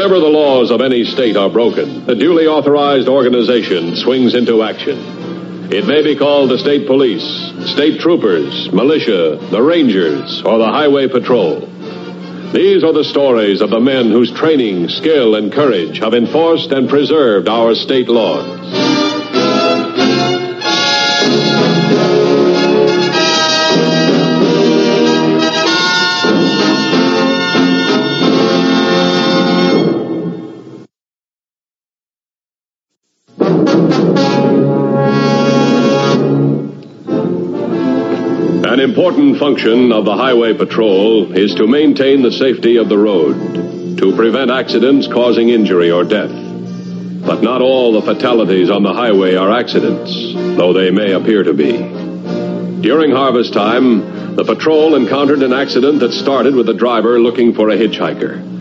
Whenever the laws of any state are broken, a duly authorized organization swings into action. It may be called the state police, state troopers, militia, the rangers, or the highway patrol. These are the stories of the men whose training, skill, and courage have enforced and preserved our state laws. An important function of the Highway Patrol is to maintain the safety of the road, to prevent accidents causing injury or death. But not all the fatalities on the highway are accidents, though they may appear to be. During harvest time, the patrol encountered an accident that started with the driver looking for a hitchhiker.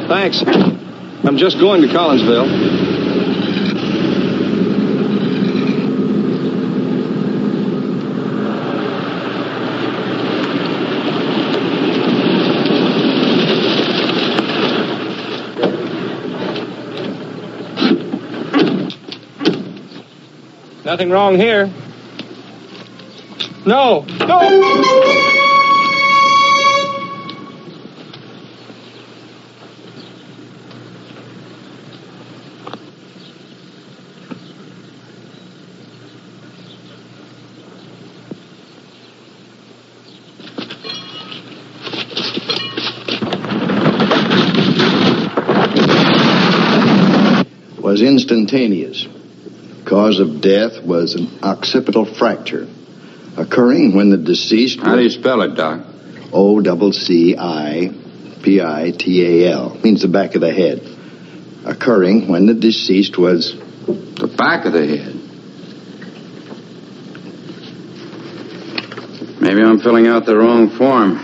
Thanks. I'm just going to Collinsville. Nothing wrong here. No! Was instantaneous. Cause of death was an occipital fracture, occurring when the deceased... How do you spell it, Doc? O-C-C-I-P-I-T-A-L. Means the back of the head. Occurring when the deceased was... The back of the head. Maybe I'm filling out the wrong form.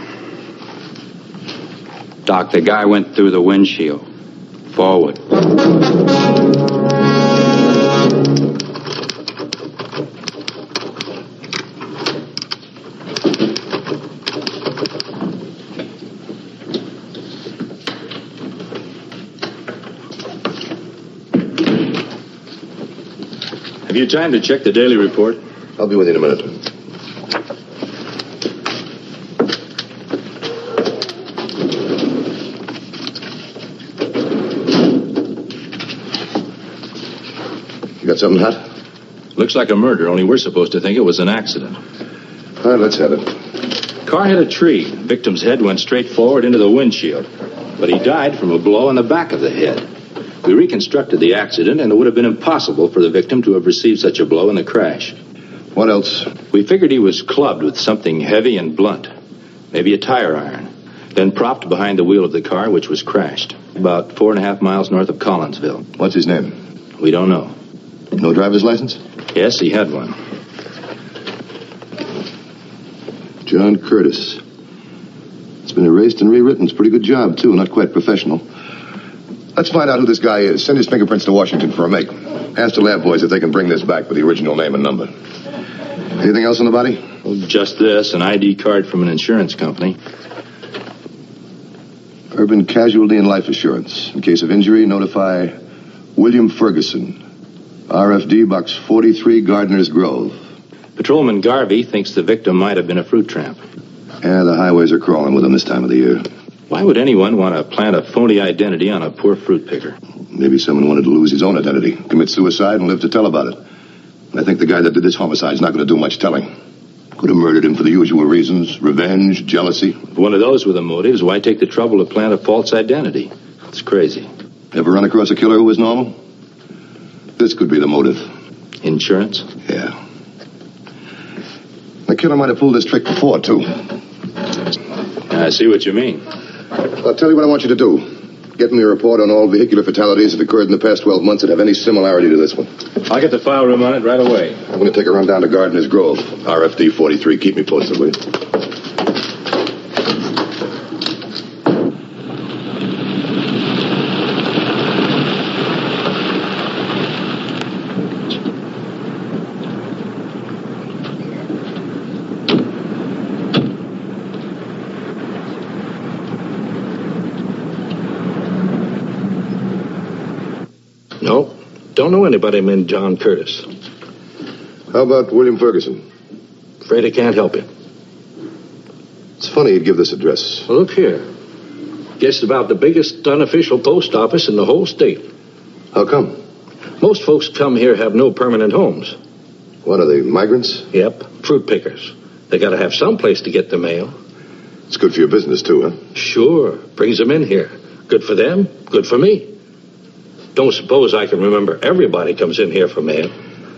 Doc, the guy went through the windshield. Forward. Have you time to check the daily report? I'll be with you in a minute. You got something hot? Looks like a murder, only we're supposed to think it was an accident. All right, let's have it. Car hit a tree. Victim's head went straight forward into the windshield. But he died from a blow on the back of the head. We reconstructed the accident, and it would have been impossible for the victim to have received such a blow in the crash. What else? We figured he was clubbed with something heavy and blunt. Maybe a tire iron. Then propped behind the wheel of the car, which was crashed. About 4.5 miles north of Collinsville. What's his name? We don't know. No driver's license? Yes, he had one. John Curtis. It's been erased and rewritten. It's a pretty good job, too. Not quite professional. Let's find out who this guy is. Send his fingerprints to Washington for a make. Ask the lab boys if they can bring this back with the original name and number. Anything else on the body? Well, just this, an ID card from an insurance company. Urban Casualty and Life Assurance. In case of injury, notify William Ferguson. RFD Box 43, Gardner's Grove. Patrolman Garvey thinks the victim might have been a fruit tramp. Yeah, the highways are crawling with them this time of the year. Why would anyone want to plant a phony identity on a poor fruit picker? Maybe someone wanted to lose his own identity, commit suicide, and live to tell about it. I think the guy that did this homicide is not going to do much telling. Could have murdered him for the usual reasons, revenge, jealousy. If one of those were the motives, why take the trouble to plant a false identity? It's crazy. Ever run across a killer who was normal? This could be the motive. Insurance? Yeah. The killer might have pulled this trick before, too. I see what you mean. I'll tell you what I want you to do. Get me a report on all vehicular fatalities that occurred in the past 12 months that have any similarity to this one. I'll get the file room on it right away. I'm going to take a run down to Gardener's Grove. RFD 43. Keep me posted, will you? No, don't know anybody named John Curtis. How about William Ferguson? Afraid I can't help you. It's funny he'd give this address. Well, look here. Guess about the biggest unofficial post office in the whole state. How come? Most folks come here have no permanent homes. What, are they migrants? Yep, fruit pickers. They gotta have some place to get their mail. It's good for your business, too, huh? Sure, brings them in here. Good for them, good for me. Don't suppose I can remember everybody comes in here for mail.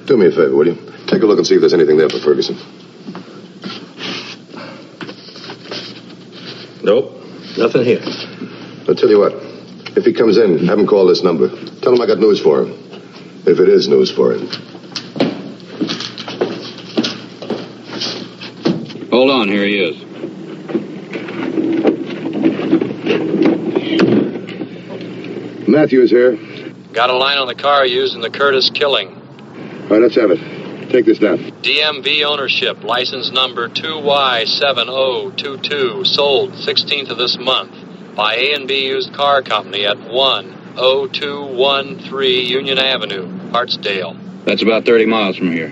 Do me a favor, will you? Take a look and see if there's anything there for Ferguson. Nope, nothing here. I'll tell you what. If he comes in, have him call this number. Tell him I got news for him. If it is news for him. Hold on, here he is. Matthews here. Got a line on the car used in the Curtis killing. All right, let's have it. Take this down. DMV ownership, license number 2Y7022, sold 16th of this month by A&B Used Car Company at 10213 Union Avenue, Hartsdale. That's about 30 miles from here.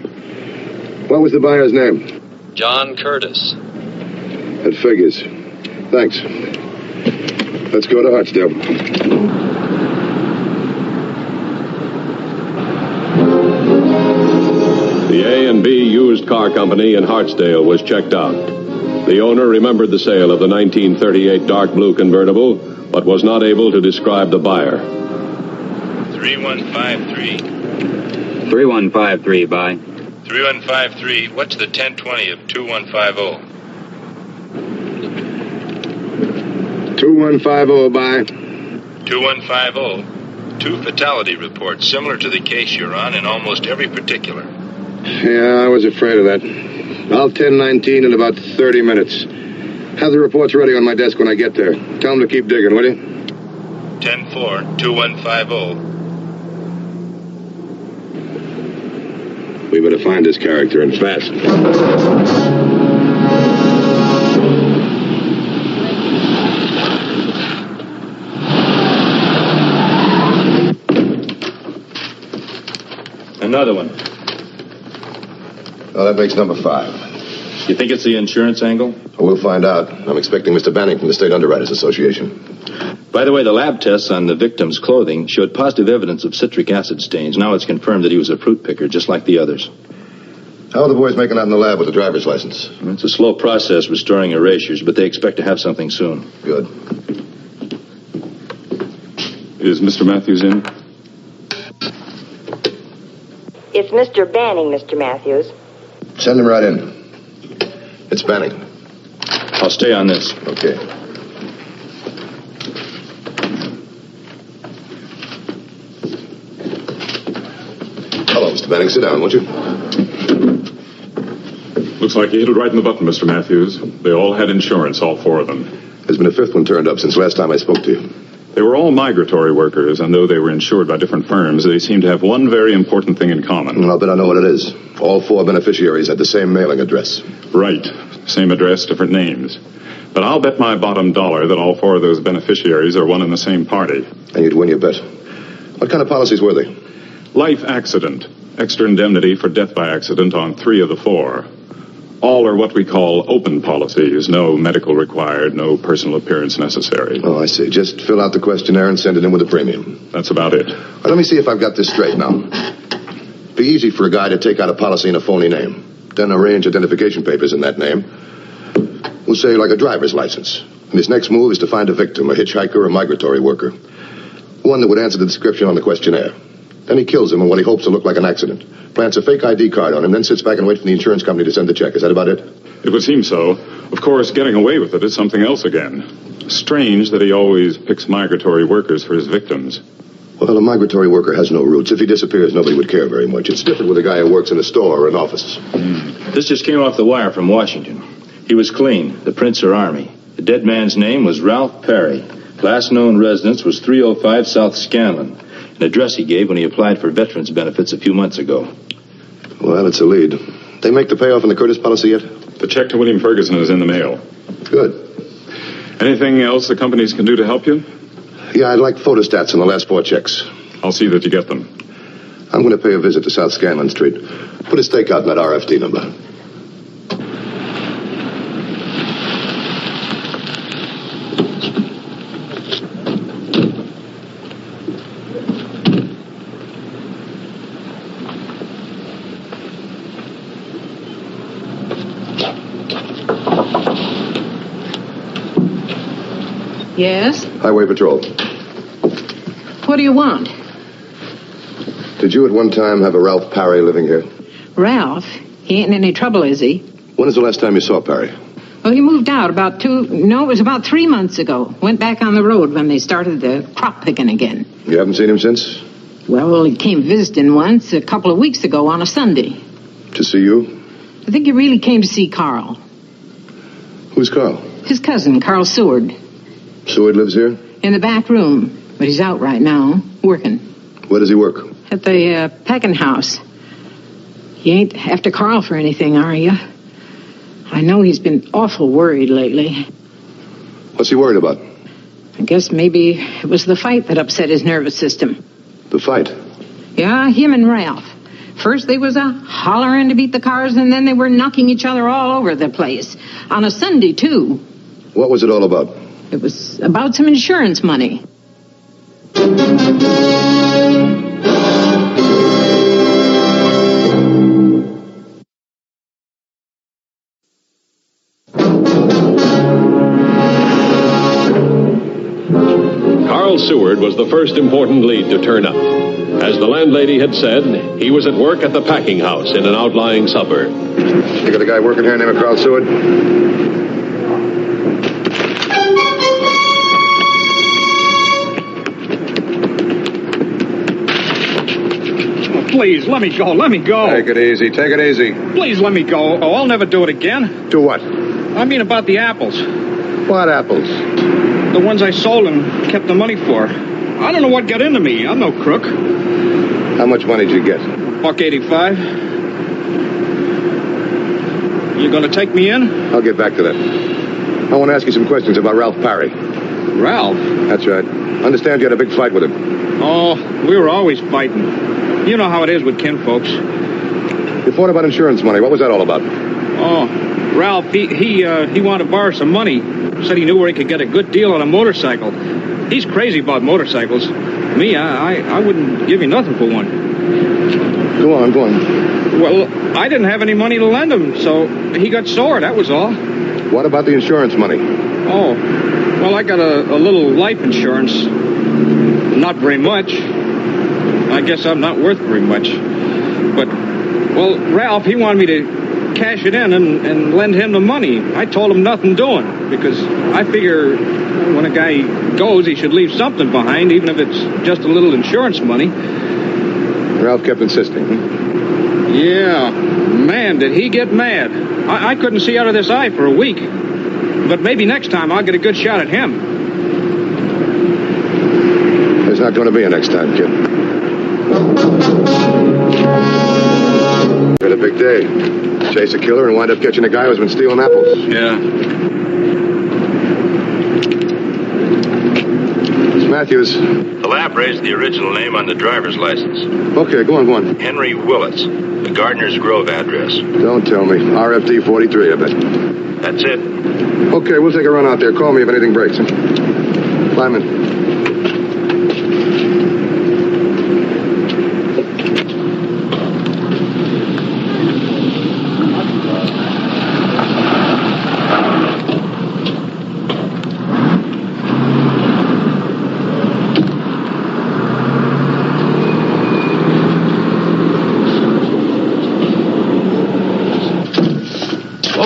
What was the buyer's name? John Curtis. That figures. Thanks. Let's go to Hartsdale. The A&B Used Car Company in Hartsdale was checked out. The owner remembered the sale of the 1938 dark blue convertible, but was not able to describe the buyer. 3153. 3153, bye. 3153. What's the 1020 of 2150? 2150, bye. 2150. Two fatality reports similar to the case you're on in almost every particular. Yeah, I was afraid of that. I'll 1019 in about 30 minutes. Have the reports ready on my desk when I get there. Tell them to keep digging, will you? 10-4, 2150. We better find this character and fast. Another one. Oh, that makes number 5. You think it's the insurance angle? We'll find out. I'm expecting Mr. Banning from the State Underwriters Association. By the way, the lab tests on the victim's clothing showed positive evidence of citric acid stains. Now it's confirmed that he was a fruit picker, just like the others. How are the boys making out in the lab with the driver's license? It's a slow process restoring erasures, but they expect to have something soon. Good. Is Mr. Matthews in? It's Mr. Banning, Mr. Matthews. Send him right in. It's Banning. I'll stay on this. Okay. Hello, Mr. Banning. Sit down, won't you? Looks like you hit it right in the button, Mr. Matthews. They all had insurance, all 4 of them. There's been a 5th one turned up since last time I spoke to you. They were all migratory workers, and though they were insured by different firms, they seem to have one very important thing in common. I'll bet I know what it is. All 4 beneficiaries had the same mailing address. Right. Same address, different names. But I'll bet my bottom dollar that all 4 of those beneficiaries are one and the same party. And you'd win your bet. What kind of policies were they? Life accident. Extra indemnity for death by accident on 3 of the 4. All are what we call open policies. No medical required, no personal appearance necessary. Oh, I see. Just fill out the questionnaire and send it in with a premium. That's about it. Well, let me see if I've got this straight now. Be easy for a guy to take out a policy in a phony name. Then arrange identification papers in that name. We'll say like a driver's license. And his next move is to find a victim, a hitchhiker or a migratory worker. One that would answer the description on the questionnaire. Then he kills him in what he hopes to look like an accident. Plants a fake ID card on him, then sits back and waits for the insurance company to send the check. Is that about it? It would seem so. Of course, getting away with it is something else again. Strange that he always picks migratory workers for his victims. Well, a migratory worker has no roots. If he disappears, nobody would care very much. It's different with a guy who works in a store or an office. This just came off the wire from Washington. He was clean. The prints are Army. The dead man's name was Ralph Perry. Last known residence was 305 South Scanlon, an address he gave when he applied for veterans benefits a few months ago. Well, it's a lead. They make the payoff in the Curtis policy yet? The check to William Ferguson is in the mail. Good. Anything else the companies can do to help you? Yeah, I'd like photostats on the last 4 checks. I'll see that you get them. I'm going to pay a visit to South Scanlon Street. Put a stake out in that RFD number. Yes? Highway Patrol. What do you want? Did you at one time have a Ralph Parry living here? Ralph? He ain't in any trouble, is he? When was the last time you saw Parry? Well, he moved out it was about 3 months ago. Went back on the road when they started the crop picking again. You haven't seen him since? Well, he came visiting once a couple of weeks ago on a Sunday. To see you? I think he really came to see Carl. Who's Carl? His cousin, Carl Seward. Seward lives here? In the back room, but he's out right now, working. Where does he work? At the packing house. You ain't after Carl for anything, are you? I know he's been awful worried lately. What's he worried about? I guess maybe it was the fight that upset his nervous system. The fight? Yeah, him and Ralph. First they was a hollering to beat the cars, and then they were knocking each other all over the place. On a Sunday, too. What was it all about? It was about some insurance money. Carl Seward was the first important lead to turn up. As the landlady had said, he was at work at the packing house in an outlying suburb. You got a guy working here named Carl Seward? Please, let me go. Let me go. Take it easy. Take it easy. Please let me go. Oh, I'll never do it again. Do what? I mean about the apples. What apples? The ones I sold and kept the money for. I don't know what got into me. I'm no crook. How much money did you get? $1.85. You gonna take me in? I'll get back to that. I want to ask you some questions about Ralph Parry. Ralph? That's right. Understand you had a big fight with him. Oh, we were always fighting. You know how it is with kinfolks. You fought about insurance money. What was that all about? Oh, Ralph, he wanted to borrow some money. Said he knew where he could get a good deal on a motorcycle. He's crazy about motorcycles. Me, I wouldn't give you nothing for one. Go on. Well, I didn't have any money to lend him, so he got sore, that was all. What about the insurance money? Oh, well, I got a little life insurance. Not very much. I guess I'm not worth very much. But, well, Ralph, he wanted me to cash it in and lend him the money. I told him nothing doing, because I figure when a guy goes, he should leave something behind, even if it's just a little insurance money. Ralph kept insisting. Yeah, man, did he get mad. I couldn't see out of this eye for a week. But maybe next time I'll get a good shot at him. There's not going to be a next time, kid. Had a big day. Chase a killer and wind up catching a guy who's been stealing apples. Yeah. It's Matthews. The lab raised the original name on the driver's license. Okay, go on. Henry Willits, the Gardner's Grove address. Don't tell me. RFD 43, I bet. That's it. Okay, we'll take a run out there. Call me if anything breaks. Climb in.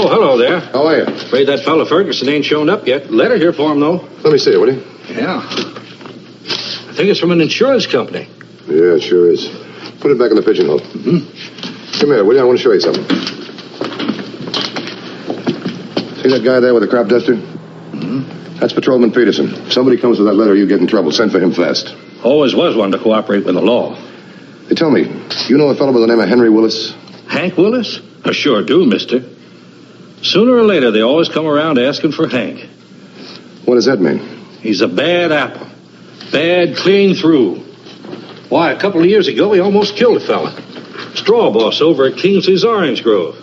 Oh, hello there. How are you? Afraid that fellow Ferguson ain't shown up yet. Letter here for him, though. Let me see it, will you? Yeah. I think it's from an insurance company. Yeah, it sure is. Put it back in the pigeonhole. Come here, will you? I want to show you something. See that guy there with the crop duster? That's Patrolman Peterson. If somebody comes with that letter, you get in trouble. Send for him fast. Always was one to cooperate with the law. Hey, tell me, you know a fellow by the name of Henry Willis? Hank Willis? I sure do, mister. Sooner or later, they always come around asking for Hank. What does that mean? He's a bad apple. Bad clean through. Why, a couple of years ago, he almost killed a fella. Straw boss over at Kingsley's Orange Grove.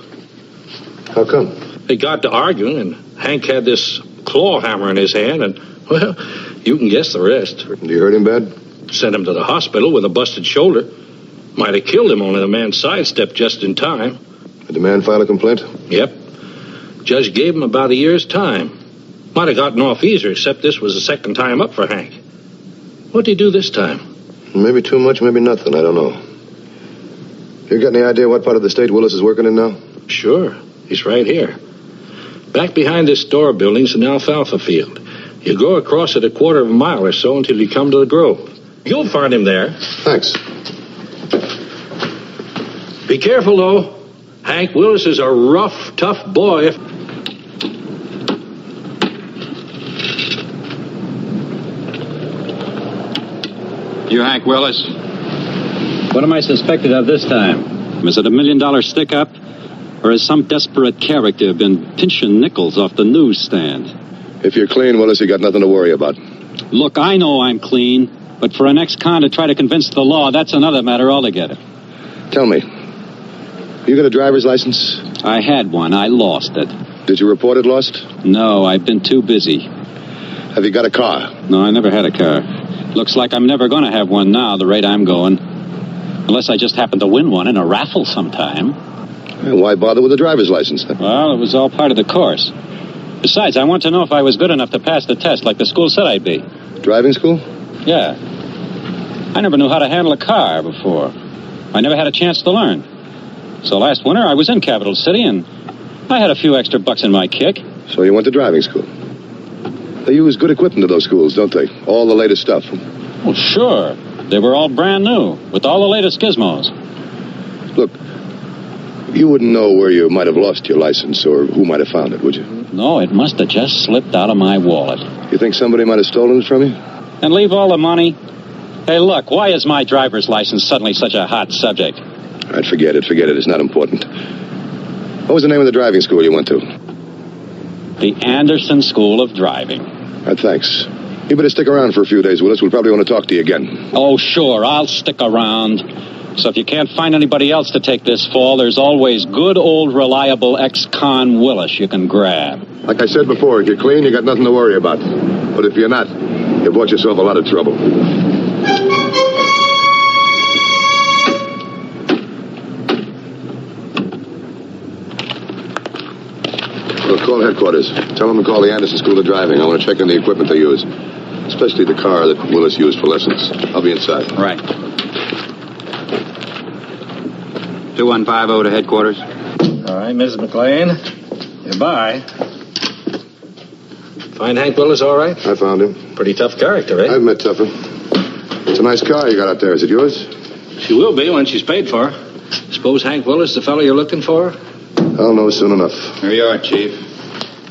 How come? They got to arguing, and Hank had this claw hammer in his hand, and, well, you can guess the rest. Did you hurt him bad? Sent him to the hospital with a busted shoulder. Might have killed him, only the man sidestepped just in time. Did the man file a complaint? Yep. Judge gave him about a year's time. Might have gotten off easier, except this was the second time up for Hank. What'd he do this time? Maybe too much, maybe nothing. I don't know. You got any idea what part of the state Willis is working in now? Sure. He's right here. Back behind this store building's an alfalfa field. You go across it a quarter of a mile or so until you come to the grove. You'll find him there. Thanks. Be careful, though. Hank Willis is a rough, tough boy. You Hank Willis? What am I suspected of this time? Is it $1 million stick-up? Or has some desperate character been pinching nickels off the newsstand? If you're clean, Willis, you got nothing to worry about. Look, I know I'm clean, but for an ex-con to try to convince the law, that's another matter altogether. Tell me, you got a driver's license? I had one. I lost it. Did you report it lost? No, I've been too busy. Have you got a car? No, I never had a car. Looks like I'm never going to have one now, the rate I'm going. Unless I just happen to win one in a raffle sometime. Well, why bother with a driver's license, then? Well, it was all part of the course. Besides, I want to know if I was good enough to pass the test like the school said I'd be. Driving school? Yeah. I never knew how to handle a car before. I never had a chance to learn. So last winter, I was in Capital City, and I had a few extra bucks in my kick. So you went to driving school? They use good equipment at those schools, don't they? All the latest stuff. Well, sure. They were all brand new, with all the latest gizmos. Look, you wouldn't know where you might have lost your license or who might have found it, would you? No, it must have just slipped out of my wallet. You think somebody might have stolen it from you? And leave all the money? Hey, look, why is my driver's license suddenly such a hot subject? All right, forget it. It's not important. What was the name of the driving school you went to? The Anderson School of Driving. All right, thanks. You better stick around for a few days, Willis. We'll probably want to talk to you again. Oh, sure, I'll stick around. So if you can't find anybody else to take this fall, there's always good old reliable ex-con Willis you can grab. Like I said before, if you're clean, you got nothing to worry about. But if you're not, you bought yourself a lot of trouble. Well, call headquarters. Tell them to call the Anderson School of Driving. I want to check on the equipment they use, especially the car that Willis used for lessons. I'll be inside. Right. 2150 to headquarters. All right, Mrs. McLean. Goodbye. Find Hank Willis all right? I found him. Pretty tough character, eh? I've met tougher. It's a nice car you got out there. Is it yours? She will be when she's paid for. Suppose Hank Willis is the fellow you're looking for? I'll know soon enough. Here you are, Chief.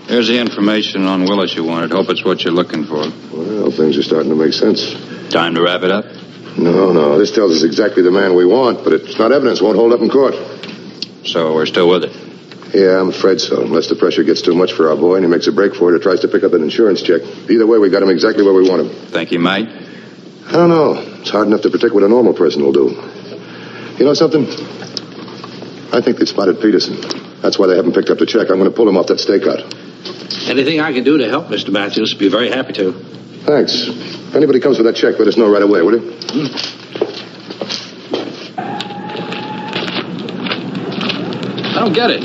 Here's the information on Willis you wanted. Hope it's what you're looking for. Well, things are starting to make sense. Time to wrap it up? No. This tells us exactly the man we want, but it's not evidence. Won't hold up in court. So we're still with it? Yeah, I'm afraid so. Unless the pressure gets too much for our boy and he makes a break for it or tries to pick up an insurance check. Either way, we got him exactly where we want him. Think he might? I don't know. It's hard enough to predict what a normal person will do. You know something? I think they spotted Peterson. That's why they haven't picked up the check. I'm going to pull him off that stakeout. Anything I can do to help, Mr. Matthews, be very happy to. Thanks. If anybody comes with that check, let us know right away, will you? I don't get it.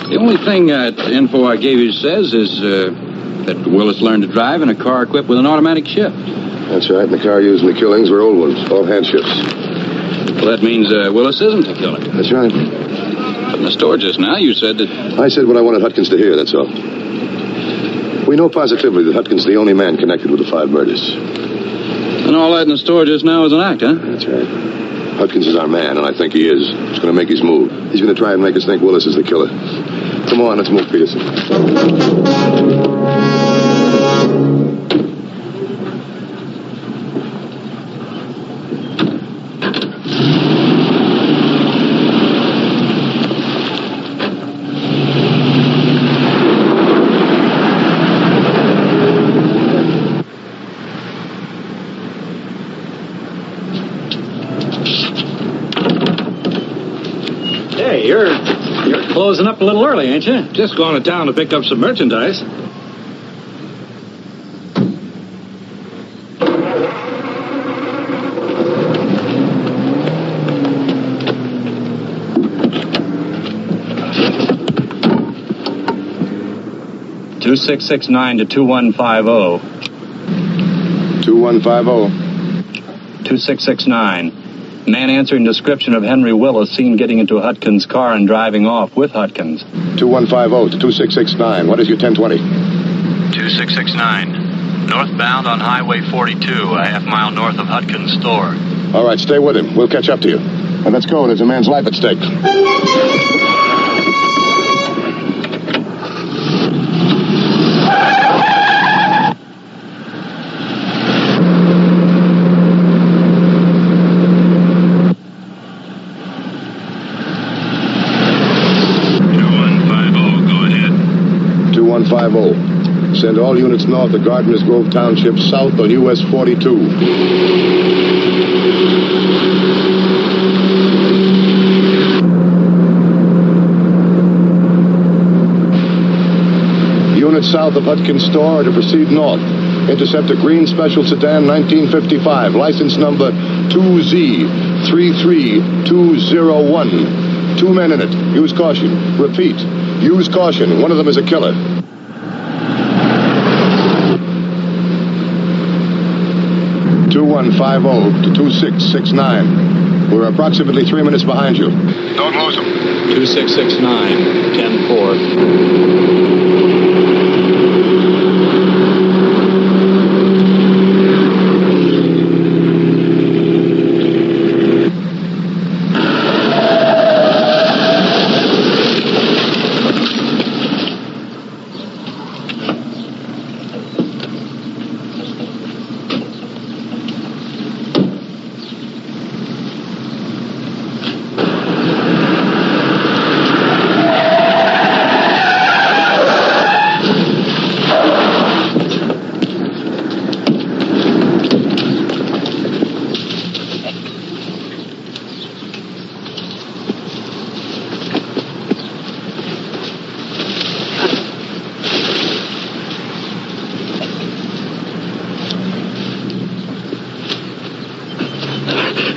The only thing the info I gave you says is that Willis learned to drive in a car equipped with an automatic shift. That's right. And the car used in the killings were old ones, all hand shifts. Well, that means Willis isn't the killer. That's right. But in the store just now, you said that... I said what I wanted Hutkins to hear, that's all. We know positively that Hutkins is the only man connected with the 5 murders. And all that in the store just now is an act, huh? That's right. Hutkins is our man, and I think he is. He's going to make his move. He's going to try and make us think Willis is the killer. Come on, let's move, Peterson. Hey, you're closing up a little early, ain't you? Just going to town to pick up some merchandise. (2669 to 2150). 2150. 2669. Man answering description of Henry Willis seen getting into Hutkins' car and driving off with Hutkins. 2150 to 2669. What is your 1020? 2669. Northbound on Highway 42, a half-mile north of Hutkins' store. All right, stay with him. We'll catch up to you. And let's go. There's a man's life at stake. Send all units north of Gardner's Grove Township, south on US 42. Units south of Hutkins' store are to proceed north. Intercept a green special sedan 1955, license number 2Z33201. 2 men in it. Use caution. Repeat. Use caution. One of them is a killer. 2150 to 2669. We're approximately 3 minutes behind you. Don't lose them. 2669, 10-4.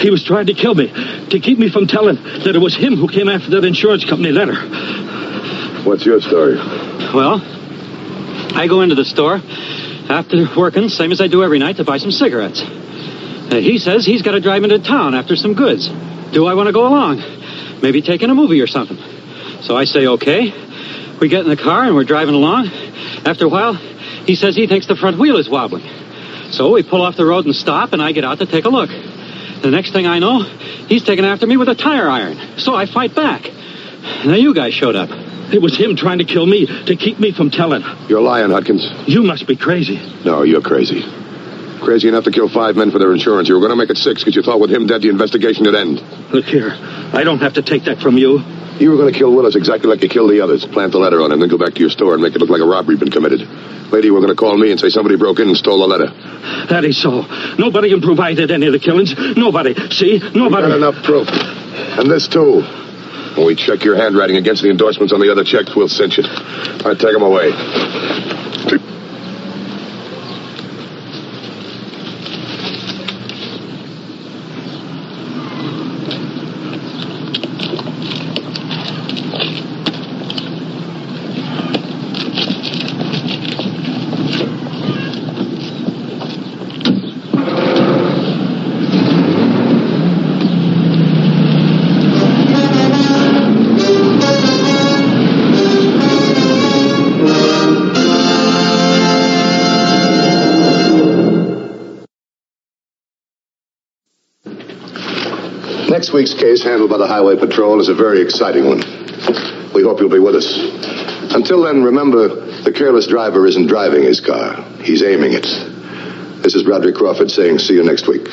He was trying to kill me, to keep me from telling that it was him who came after that insurance company letter. What's your story? Well, I go into the store after working, same as I do every night, to buy some cigarettes. He says he's got to drive into town after some goods. Do I want to go along? Maybe taking a movie or something. So I say, okay. We get in the car and we're driving along. After a while, he says he thinks the front wheel is wobbling. So we pull off the road and stop, and I get out to take a look. The next thing I know, he's taking after me with a tire iron. So I fight back. Now you guys showed up. It was him trying to kill me, to keep me from telling. You're lying, Hutkins. You must be crazy. No, you're crazy. Crazy enough to kill 5 men for their insurance. You were going to make it 6 because you thought with him dead the investigation would end. Look here, I don't have to take that from you. You were going to kill Willis exactly like you killed the others. Plant the letter on him, then go back to your store and make it look like a robbery had been committed. Later, you were going to call me and say somebody broke in and stole the letter. That is so. Nobody can prove I did any of the killings. Nobody. See? Nobody. We've got enough proof. And this, too. When we check your handwriting against the endorsements on the other checks, we'll cinch it. All right, take them away. Next week's case handled by the Highway Patrol is a very exciting one. We hope you'll be with us. Until then, remember, the careless driver isn't driving his car. He's aiming it. This is Broderick Crawford saying see you next week.